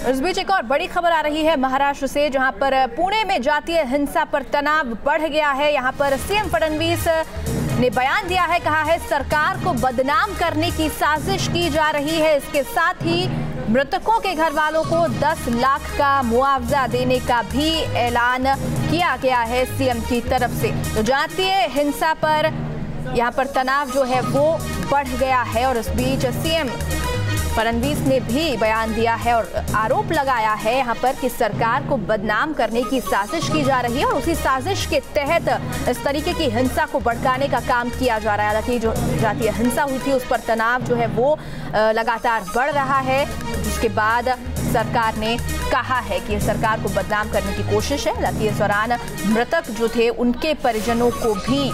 इस बीच एक और बड़ी खबर आ रही है महाराष्ट्र से, जहां पर पुणे में जातीय हिंसा पर तनाव बढ़ गया है। यहां पर सीएम फडणवीस ने बयान दिया है, कहा है सरकार को बदनाम करने की साजिश की जा रही है। इसके साथ ही मृतकों के घर वालों को 10 लाख का मुआवजा देने का भी ऐलान किया गया है सीएम की तरफ से। तो जातीय हिंसा पर यहां पर तनाव जो है वो बढ़ गया है और इस बीच सीएम फडणवीस ने भी बयान दिया है और आरोप लगाया है यहां पर कि सरकार को बदनाम करने की साजिश की जा रही है और उसी साजिश के तहत इस तरीके की हिंसा को भड़काने का काम किया जा रहा है। हालांकि जो जातीय हिंसा हुई थी उस पर तनाव जो है वो लगातार बढ़ रहा है, जिसके बाद सरकार ने कहा है कि सरकार को बदनाम करने की कोशिश है। हालांकि इस दौरान मृतक जो थे उनके परिजनों को भी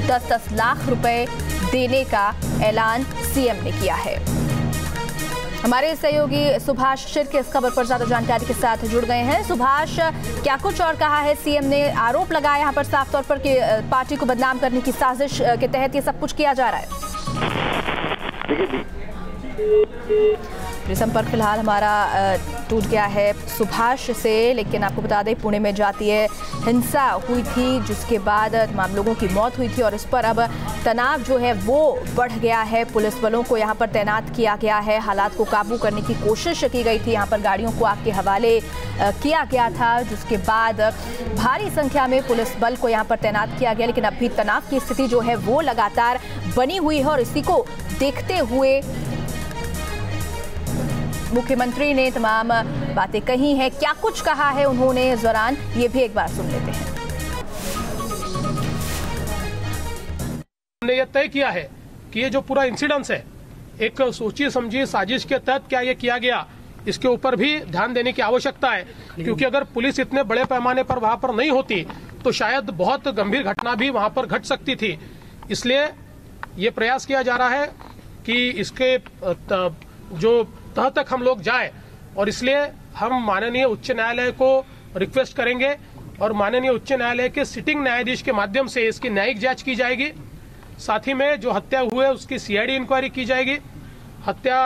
10-10 लाख रुपए देने का ऐलान सीएम ने किया है। हमारे सहयोगी सुभाष शिर्के इस खबर पर ज्यादा जानकारी के साथ जुड़ गए हैं। सुभाष, क्या कुछ और कहा है सीएम ने? आरोप लगाया यहाँ पर साफ तौर पर कि पार्टी को बदनाम करने की साजिश के तहत ये सब कुछ किया जा रहा है। संपर्क फिलहाल हमारा टूट गया है सुभाष से, लेकिन आपको बता दें पुणे में जातीय हिंसा हुई थी, जिसके बाद तमाम लोगों की मौत हुई थी और इस पर अब तनाव जो है वो बढ़ गया है। पुलिस बलों को यहाँ पर तैनात किया गया है, हालात को काबू करने की कोशिश की गई थी। यहाँ पर गाड़ियों को आग के हवाले किया गया था, जिसके बाद भारी संख्या में पुलिस बल को यहाँ पर तैनात किया गया, लेकिन अभी तनाव की स्थिति जो है वो लगातार बनी हुई है और इसी को देखते हुए मुख्यमंत्री ने तमाम बातें कही हैं। क्या कुछ कहा है उन्होंने इस दौरान, ये भी एक बार सुन लेते हैं। हमने ये तय किया है कि ये जो पूरा इंसिडेंस है एक सोची समझी साजिश के तहत क्या ये किया गया, इसके ऊपर भी ध्यान देने की आवश्यकता है, क्योंकि अगर पुलिस इतने बड़े पैमाने पर वहां पर नहीं होती तो शायद बहुत गंभीर घटना भी वहां पर घट सकती थी। इसलिए ये प्रयास किया जा रहा है कि इसके जो तह तक हम लोग जाए और इसलिए हम माननीय उच्च न्यायालय को रिक्वेस्ट करेंगे और माननीय उच्च न्यायालय के सिटिंग न्यायाधीश के माध्यम से इसकी न्यायिक जांच की जाएगी। साथ ही में जो हत्या हुई है उसकी सीआईडी इंक्वायरी की जाएगी। हत्या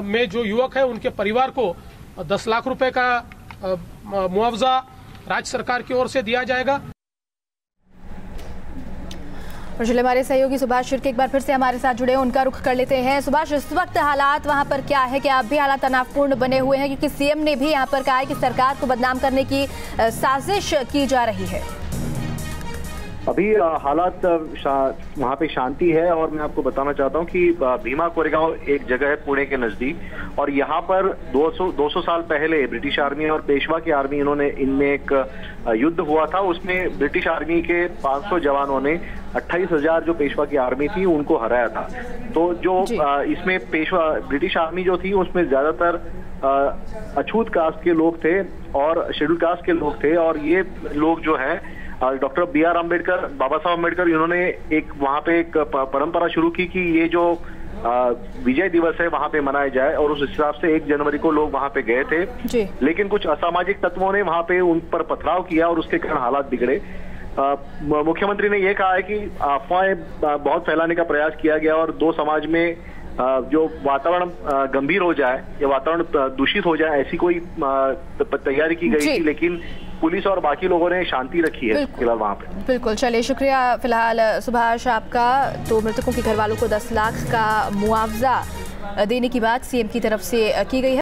में जो युवक है उनके परिवार को 10 लाख रुपए का मुआवजा राज्य सरकार की ओर से दिया जाएगा। और चलिए हमारे सहयोगी सुभाष शिर्के एक बार फिर से हमारे साथ जुड़े, उनका रुख कर लेते हैं। सुभाष, इस वक्त हालात वहां पर क्या है? क्या अब भी हालात तनावपूर्ण बने हुए हैं? क्योंकि सीएम ने भी यहां पर कहा है कि सरकार को बदनाम करने की साजिश की जा रही है। अभी हालात वहाँ पे शांति है और मैं आपको बताना चाहता हूँ कि भीमा कोरेगांव एक जगह है पुणे के नजदीक और यहाँ पर 200 साल पहले ब्रिटिश आर्मी और पेशवा की आर्मी इनमें एक युद्ध हुआ था। उसमें ब्रिटिश आर्मी के 500 जवानों ने 28,000 जो पेशवा की आर्मी थी उनको हराया था। तो जो इसमें ब्रिटिश आर्मी जो थी उसमें ज्यादातर अछूत कास्ट के लोग थे और शेड्यूल कास्ट के लोग थे और ये लोग जो है डॉक्टर B.R. अम्बेडकर, बाबा साहब अम्बेडकर, इन्होंने एक वहाँ पे एक परंपरा शुरू की कि ये जो विजय दिवस है वहाँ पे मनाया जाए और उस हिसाब से 1 जनवरी को लोग वहाँ पे गए थे। लेकिन कुछ असामाजिक तत्वों ने वहाँ पे उन पर पथराव किया और उसके कारण हालात बिगड़े। मुख्यमंत्री ने यह कहा है कि अफवाहें बहुत फैलाने का प्रयास किया गया और दो समाज में जो वातावरण गंभीर हो जाए या वातावरण दूषित हो जाए ऐसी कोई तैयारी की गई थी, लेकिन पुलिस और बाकी लोगों ने शांति रखी है फिलहाल वहाँ पे। बिल्कुल, चलिए शुक्रिया फिलहाल सुभाष आपका। तो मृतकों के घर वालों को 10 लाख का मुआवजा देने की बात सीएम की तरफ से की गई है।